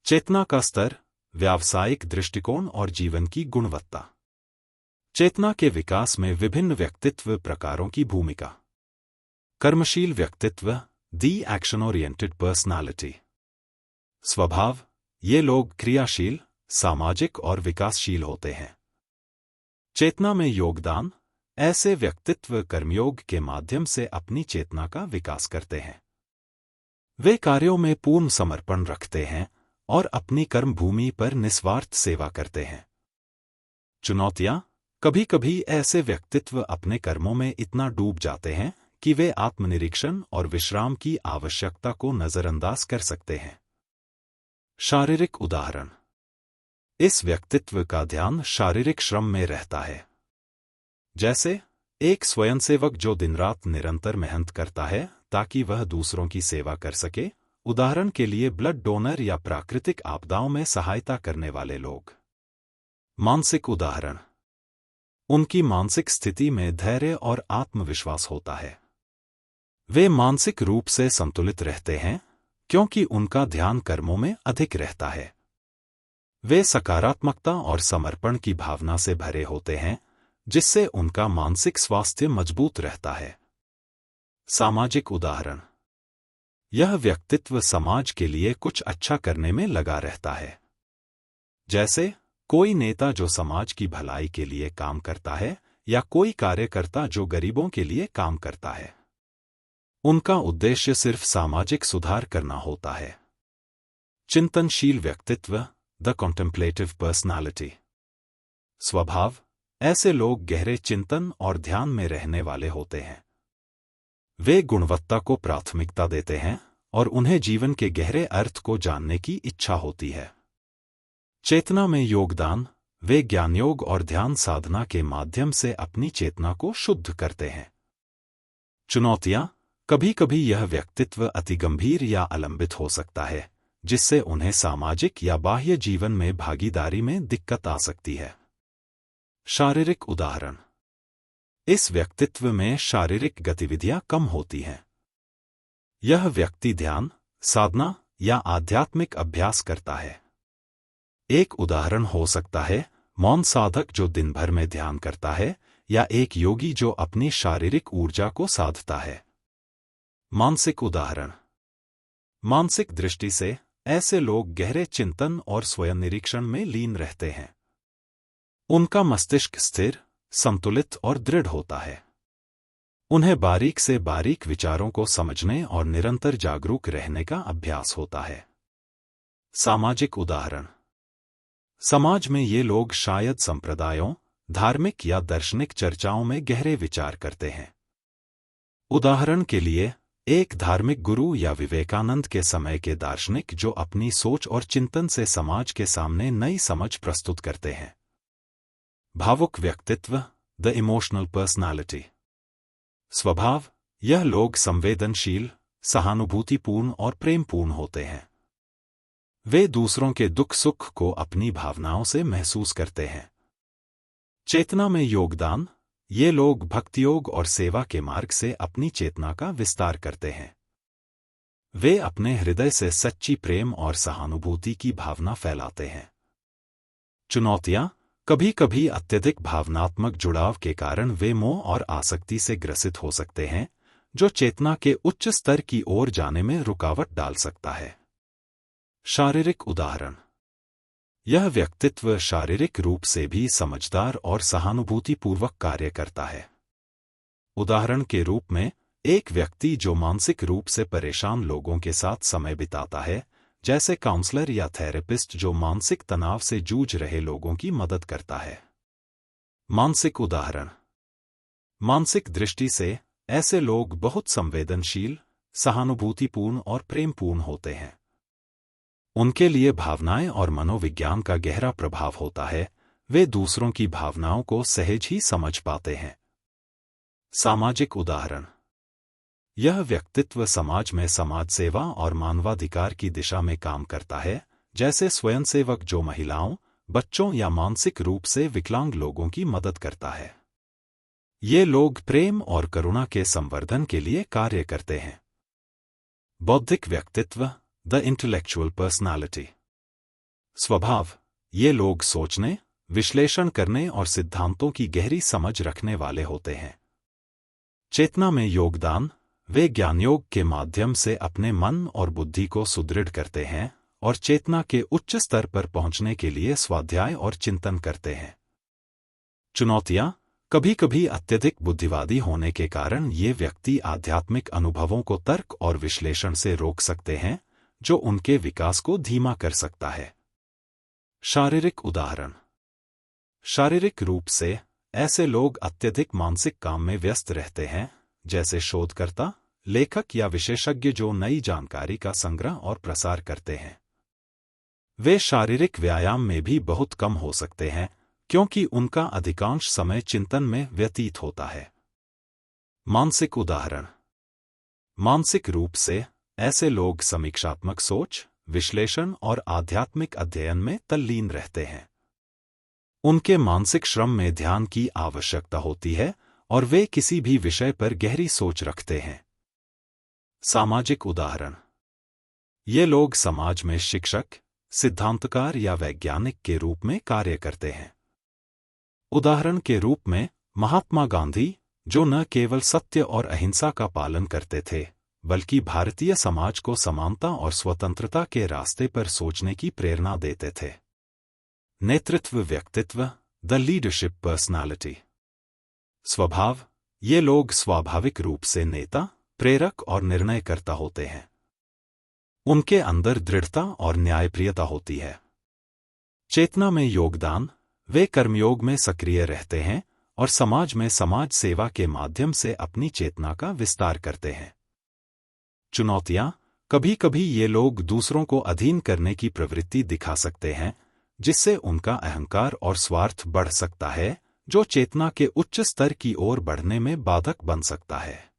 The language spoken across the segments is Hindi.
चेतना का स्तर, व्यावसायिक दृष्टिकोण और जीवन की गुणवत्ता। चेतना के विकास में विभिन्न व्यक्तित्व प्रकारों की भूमिका। कर्मशील व्यक्तित्व, दी एक्शन ओरिएंटेड पर्सनालिटी। स्वभाव, ये लोग क्रियाशील, सामाजिक और विकासशील होते हैं। चेतना में योगदान, ऐसे व्यक्तित्व कर्मयोग के माध्यम से अपनी चेतना का विकास करते हैं। वे कार्यों में पूर्ण समर्पण रखते हैं और अपनी कर्मभूमि पर निस्वार्थ सेवा करते हैं। चुनौतियां, कभी कभी ऐसे व्यक्तित्व अपने कर्मों में इतना डूब जाते हैं कि वे आत्मनिरीक्षण और विश्राम की आवश्यकता को नजरअंदाज कर सकते हैं। शारीरिक उदाहरण। इस व्यक्तित्व का ध्यान शारीरिक श्रम में रहता है। जैसे एक स्वयंसेवक जो दिन रात निरंतर मेहनत करता है ताकि वह दूसरों की सेवा कर सके, उदाहरण के लिए ब्लड डोनर या प्राकृतिक आपदाओं में सहायता करने वाले लोग। मानसिक उदाहरण। उनकी मानसिक स्थिति में धैर्य और आत्मविश्वास होता है। वे मानसिक रूप से संतुलित रहते हैं क्योंकि उनका ध्यान कर्मों में अधिक रहता है। वे सकारात्मकता और समर्पण की भावना से भरे होते हैं, जिससे उनका मानसिक स्वास्थ्य मजबूत रहता है। सामाजिक उदाहरण। यह व्यक्तित्व समाज के लिए कुछ अच्छा करने में लगा रहता है। जैसे कोई नेता जो समाज की भलाई के लिए काम करता है या कोई कार्यकर्ता जो गरीबों के लिए काम करता है। उनका उद्देश्य सिर्फ सामाजिक सुधार करना होता है। चिंतनशील व्यक्तित्व, द कॉन्टेम्पलेटिव पर्सनालिटी। स्वभाव, ऐसे लोग गहरे चिंतन और ध्यान में रहने वाले होते हैं। वे गुणवत्ता को प्राथमिकता देते हैं और उन्हें जीवन के गहरे अर्थ को जानने की इच्छा होती है। चेतना में योगदान, वे ज्ञानयोग और ध्यान साधना के माध्यम से अपनी चेतना को शुद्ध करते हैं। चुनौतियां, कभी कभी यह व्यक्तित्व अति गंभीर या अलंबित हो सकता है, जिससे उन्हें सामाजिक या बाह्य जीवन में भागीदारी में दिक्कत आ सकती है। शारीरिक उदाहरण। इस व्यक्तित्व में शारीरिक गतिविधियां कम होती हैं। यह व्यक्ति ध्यान, साधना या आध्यात्मिक अभ्यास करता है। एक उदाहरण हो सकता है मौन साधक जो दिन भर में ध्यान करता है या एक योगी जो अपनी शारीरिक ऊर्जा को साधता है। मानसिक उदाहरण। मानसिक दृष्टि से ऐसे लोग गहरे चिंतन और स्वयं निरीक्षण में लीन रहते हैं। उनका मस्तिष्क स्थिर, संतुलित और दृढ़ होता है। उन्हें बारीक से बारीक विचारों को समझने और निरंतर जागरूक रहने का अभ्यास होता है। सामाजिक उदाहरण। समाज में ये लोग शायद संप्रदायों, धार्मिक या दार्शनिक चर्चाओं में गहरे विचार करते हैं। उदाहरण के लिए एक धार्मिक गुरु या विवेकानंद के समय के दार्शनिक जो अपनी सोच और चिंतन से समाज के सामने नई समझ प्रस्तुत करते हैं। भावुक व्यक्तित्व, द इमोशनल पर्सनालिटी। स्वभाव, यह लोग संवेदनशील, सहानुभूतिपूर्ण और प्रेमपूर्ण होते हैं। वे दूसरों के दुख सुख को अपनी भावनाओं से महसूस करते हैं। चेतना में योगदान, ये लोग भक्तियोग और सेवा के मार्ग से अपनी चेतना का विस्तार करते हैं। वे अपने हृदय से सच्ची प्रेम और सहानुभूति की भावना फैलाते हैं। चुनौतियां, कभी कभी अत्यधिक भावनात्मक जुड़ाव के कारण वे मोह और आसक्ति से ग्रसित हो सकते हैं, जो चेतना के उच्च स्तर की ओर जाने में रुकावट डाल सकता है। शारीरिक उदाहरण। यह व्यक्तित्व शारीरिक रूप से भी समझदार और सहानुभूतिपूर्वक कार्य करता है। उदाहरण के रूप में एक व्यक्ति जो मानसिक रूप से परेशान लोगों के साथ समय बिताता है, जैसे काउंसलर या थेरेपिस्ट जो मानसिक तनाव से जूझ रहे लोगों की मदद करता है। मानसिक उदाहरण। मानसिक दृष्टि से ऐसे लोग बहुत संवेदनशील, सहानुभूतिपूर्ण और प्रेमपूर्ण होते हैं। उनके लिए भावनाएं और मनोविज्ञान का गहरा प्रभाव होता है। वे दूसरों की भावनाओं को सहज ही समझ पाते हैं। सामाजिक उदाहरण। यह व्यक्तित्व समाज में समाज सेवा और मानवाधिकार की दिशा में काम करता है, जैसे स्वयंसेवक जो महिलाओं, बच्चों या मानसिक रूप से विकलांग लोगों की मदद करता है। ये लोग प्रेम और करुणा के संवर्धन के लिए कार्य करते हैं। बौद्धिक व्यक्तित्व, द इंटेलेक्चुअल पर्सनालिटी। स्वभाव, ये लोग सोचने, विश्लेषण करने और सिद्धांतों की गहरी समझ रखने वाले होते हैं। चेतना में योगदान, वे ज्ञानयोग के माध्यम से अपने मन और बुद्धि को सुदृढ़ करते हैं और चेतना के उच्च स्तर पर पहुंचने के लिए स्वाध्याय और चिंतन करते हैं। चुनौतियां, कभी कभी अत्यधिक बुद्धिवादी होने के कारण ये व्यक्ति आध्यात्मिक अनुभवों को तर्क और विश्लेषण से रोक सकते हैं, जो उनके विकास को धीमा कर सकता है। शारीरिक उदाहरण। शारीरिक रूप से ऐसे लोग अत्यधिक मानसिक काम में व्यस्त रहते हैं, जैसे शोधकर्ता, लेखक या विशेषज्ञ जो नई जानकारी का संग्रह और प्रसार करते हैं। वे शारीरिक व्यायाम में भी बहुत कम हो सकते हैं, क्योंकि उनका अधिकांश समय चिंतन में व्यतीत होता है। मानसिक उदाहरण। मानसिक रूप से ऐसे लोग समीक्षात्मक सोच, विश्लेषण और आध्यात्मिक अध्ययन में तल्लीन रहते हैं। उनके मानसिक श्रम में ध्यान की आवश्यकता होती है और वे किसी भी विषय पर गहरी सोच रखते हैं। सामाजिक उदाहरण। ये लोग समाज में शिक्षक, सिद्धांतकार या वैज्ञानिक के रूप में कार्य करते हैं। उदाहरण के रूप में महात्मा गांधी, जो न केवल सत्य और अहिंसा का पालन करते थे, बल्कि भारतीय समाज को समानता और स्वतंत्रता के रास्ते पर सोचने की प्रेरणा देते थे। नेतृत्व व्यक्तित्व, द लीडरशिप पर्सनालिटी। स्वभाव, ये लोग स्वाभाविक रूप से नेता, प्रेरक और निर्णयकर्ता होते हैं। उनके अंदर दृढ़ता और न्यायप्रियता होती है। चेतना में योगदान, वे कर्मयोग में सक्रिय रहते हैं और समाज में समाज सेवा के माध्यम से अपनी चेतना का विस्तार करते हैं। चुनौतियां, कभी कभी ये लोग दूसरों को अधीन करने की प्रवृत्ति दिखा सकते हैं, जिससे उनका अहंकार और स्वार्थ बढ़ सकता है, जो चेतना के उच्च स्तर की ओर बढ़ने में बाधक बन सकता है।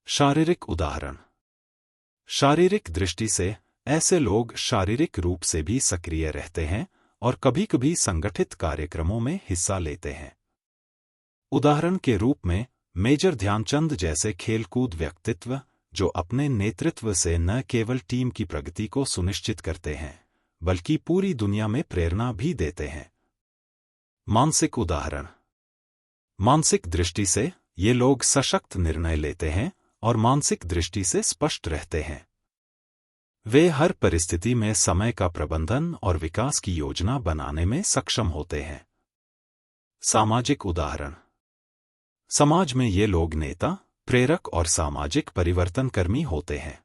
शारीरिक उदाहरण। शारीरिक दृष्टि से ऐसे लोग शारीरिक रूप से भी सक्रिय रहते हैं और कभी कभी संगठित कार्यक्रमों में हिस्सा लेते हैं। उदाहरण के रूप में मेजर ध्यानचंद जैसे खेलकूद व्यक्तित्व, जो अपने नेतृत्व से न केवल टीम की प्रगति को सुनिश्चित करते हैं, बल्कि पूरी दुनिया में प्रेरणा भी देते हैं। मानसिक उदाहरण। मानसिक दृष्टि से ये लोग सशक्त निर्णय लेते हैं और मानसिक दृष्टि से स्पष्ट रहते हैं। वे हर परिस्थिति में समय का प्रबंधन और विकास की योजना बनाने में सक्षम होते हैं। सामाजिक उदाहरण। समाज में ये लोग नेता, प्रेरक और सामाजिक परिवर्तनकर्मी होते हैं।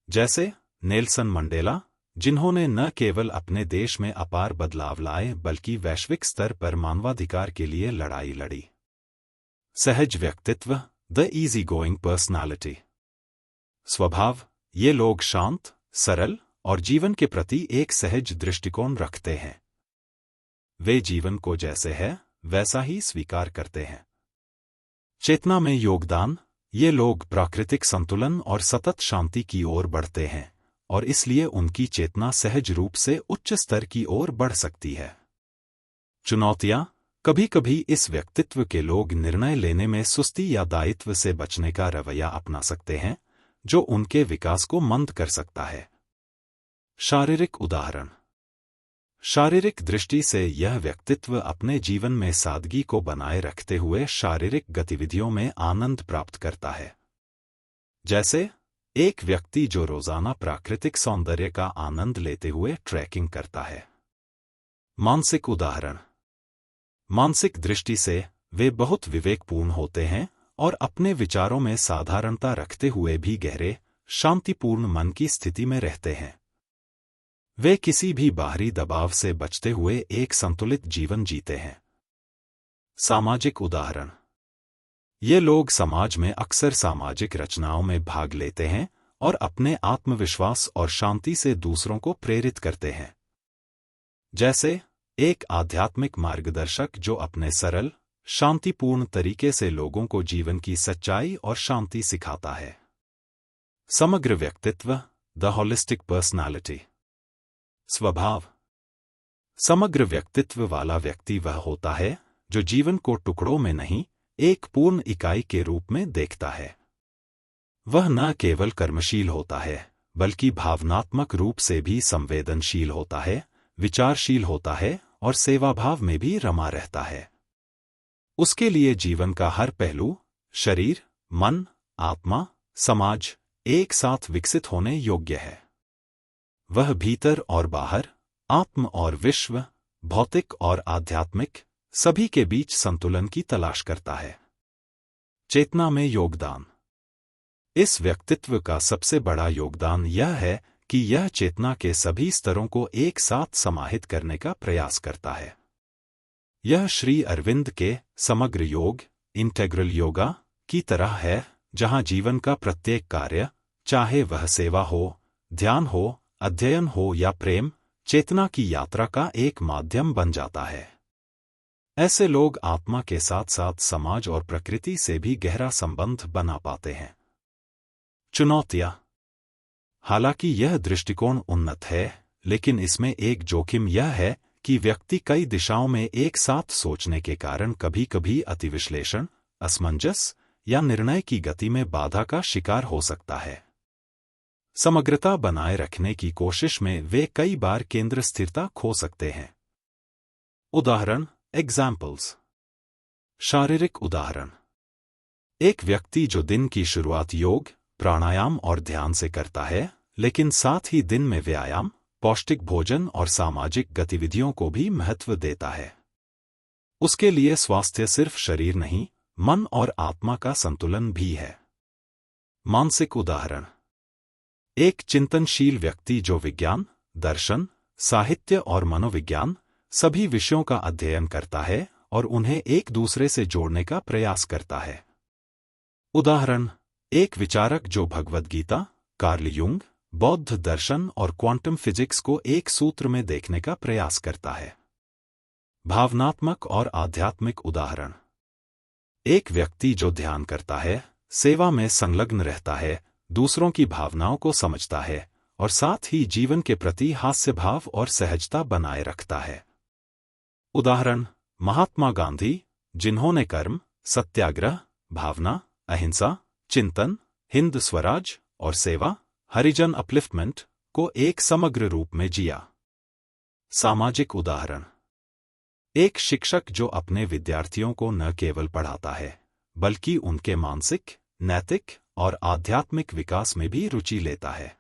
जैसे नेल्सन मंडेला, जिन्होंने न केवल अपने देश में अपार बदलाव लाए बल्कि वैश्विक स्तर पर मानवाधिकार के लिए लड़ाई लड़ी। सहज व्यक्तित्व, द इजी गोइंग पर्सनालिटी। स्वभाव, ये लोग शांत, सरल और जीवन के प्रति एक सहज दृष्टिकोण रखते हैं। वे जीवन को जैसे है वैसा ही स्वीकार करते हैं। चेतना में योगदान, ये लोग प्राकृतिक संतुलन और सतत शांति की ओर बढ़ते हैं और इसलिए उनकी चेतना सहज रूप से उच्च स्तर की ओर बढ़ सकती है। चुनौतियां, कभी कभी इस व्यक्तित्व के लोग निर्णय लेने में सुस्ती या दायित्व से बचने का रवैया अपना सकते हैं, जो उनके विकास को मंद कर सकता है। शारीरिक उदाहरण। शारीरिक दृष्टि से यह व्यक्तित्व अपने जीवन में सादगी को बनाए रखते हुए शारीरिक गतिविधियों में आनंद प्राप्त करता है। जैसे एक व्यक्ति जो रोजाना प्राकृतिक सौंदर्य का आनंद लेते हुए ट्रैकिंग करता है। मानसिक उदाहरण। मानसिक दृष्टि से वे बहुत विवेकपूर्ण होते हैं और अपने विचारों में साधारणता रखते हुए भी गहरे, शांतिपूर्ण मन की स्थिति में रहते हैं। वे किसी भी बाहरी दबाव से बचते हुए एक संतुलित जीवन जीते हैं। सामाजिक उदाहरण। ये लोग समाज में अक्सर सामाजिक रचनाओं में भाग लेते हैं और अपने आत्मविश्वास और शांति से दूसरों को प्रेरित करते हैं। जैसे एक आध्यात्मिक मार्गदर्शक जो अपने सरल, शांतिपूर्ण तरीके से लोगों को जीवन की सच्चाई और शांति सिखाता है। समग्र व्यक्तित्व, द होलिस्टिक पर्सनालिटी। स्वभाव। समग्र व्यक्तित्व वाला व्यक्ति वह होता है जो जीवन को टुकड़ों में नहीं, एक पूर्ण इकाई के रूप में देखता है। वह न केवल कर्मशील होता है, बल्कि भावनात्मक रूप से भी संवेदनशील होता है, विचारशील होता है और सेवाभाव में भी रमा रहता है। उसके लिए जीवन का हर पहलू, शरीर, मन, आत्मा, समाज, एक साथ विकसित होने योग्य है। वह भीतर और बाहर, आत्म और विश्व, भौतिक और आध्यात्मिक, सभी के बीच संतुलन की तलाश करता है। चेतना में योगदान। इस व्यक्तित्व का सबसे बड़ा योगदान यह है कि यह चेतना के सभी स्तरों को एक साथ समाहित करने का प्रयास करता है। यह श्री अरविंद के समग्र योग, इंटेग्रल योगा की तरह है, जहां जीवन का प्रत्येक कार्य, चाहे वह सेवा हो, ध्यान हो, अध्ययन हो या प्रेम, चेतना की यात्रा का एक माध्यम बन जाता है। ऐसे लोग आत्मा के साथ साथ समाज और प्रकृति से भी गहरा संबंध बना पाते हैं। चुनौतियां। हालांकि यह दृष्टिकोण उन्नत है, लेकिन इसमें एक जोखिम यह है कि व्यक्ति कई दिशाओं में एक साथ सोचने के कारण कभी-कभी अतिविश्लेषण, असमंजस या निर्णय की गति में बाधा का शिकार हो सकता है। समग्रता बनाए रखने की कोशिश में वे कई बार केंद्र स्थिरता खो सकते हैं। उदाहरण, एग्जाम्पल्स। शारीरिक उदाहरण। एक व्यक्ति जो दिन की शुरुआत योग, प्राणायाम और ध्यान से करता है, लेकिन साथ ही दिन में व्यायाम, पौष्टिक भोजन और सामाजिक गतिविधियों को भी महत्व देता है। उसके लिए स्वास्थ्य सिर्फ शरीर नहीं, मन और आत्मा का संतुलन भी है। मानसिक उदाहरण। एक चिंतनशील व्यक्ति जो विज्ञान, दर्शन, साहित्य और मनोविज्ञान, सभी विषयों का अध्ययन करता है और उन्हें एक दूसरे से जोड़ने का प्रयास करता है। उदाहरण, एक विचारक जो भगवद गीता, कार्ल युंग, बौद्ध दर्शन और क्वांटम फिजिक्स को एक सूत्र में देखने का प्रयास करता है। भावनात्मक और आध्यात्मिक उदाहरण। एक व्यक्ति जो ध्यान करता है, सेवा में संलग्न रहता है, दूसरों की भावनाओं को समझता है और साथ ही जीवन के प्रति हास्य भाव और सहजता बनाए रखता है। उदाहरण, महात्मा गांधी, जिन्होंने कर्म, सत्याग्रह, भावना, अहिंसा, चिंतन, हिंद स्वराज और सेवा, हरिजन अपलिफ्टमेंट को एक समग्र रूप में जिया। सामाजिक उदाहरण। एक शिक्षक जो अपने विद्यार्थियों को न केवल पढ़ाता है, बल्कि उनके मानसिक, नैतिक और आध्यात्मिक विकास में भी रुचि लेता है।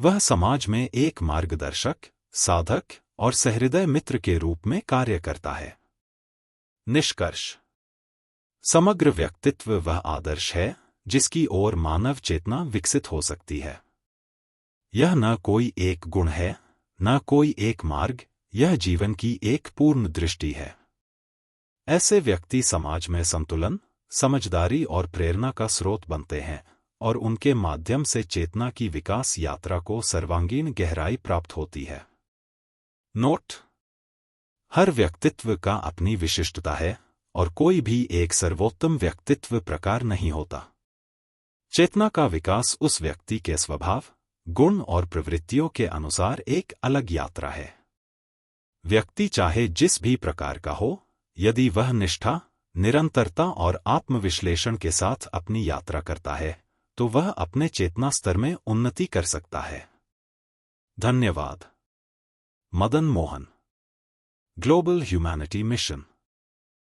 वह समाज में एक मार्गदर्शक, साधक और सहृदय मित्र के रूप में कार्य करता है। निष्कर्ष। समग्र व्यक्तित्व वह आदर्श है जिसकी ओर मानव चेतना विकसित हो सकती है। यह न कोई एक गुण है, न कोई एक मार्ग, यह जीवन की एक पूर्ण दृष्टि है। ऐसे व्यक्ति समाज में संतुलन, समझदारी और प्रेरणा का स्रोत बनते हैं और उनके माध्यम से चेतना की विकास यात्रा को सर्वांगीण गहराई प्राप्त होती है। नोट: हर व्यक्तित्व का अपनी विशिष्टता है और कोई भी एक सर्वोत्तम व्यक्तित्व प्रकार नहीं होता। चेतना का विकास उस व्यक्ति के स्वभाव, गुण और प्रवृत्तियों के अनुसार एक अलग यात्रा है। व्यक्ति चाहे जिस भी प्रकार का हो, यदि वह निष्ठा, निरंतरता और आत्मविश्लेषण के साथ अपनी यात्रा करता है, तो वह अपने चेतना स्तर में उन्नति कर सकता है। धन्यवाद। Madan Mohan, global humanity mission.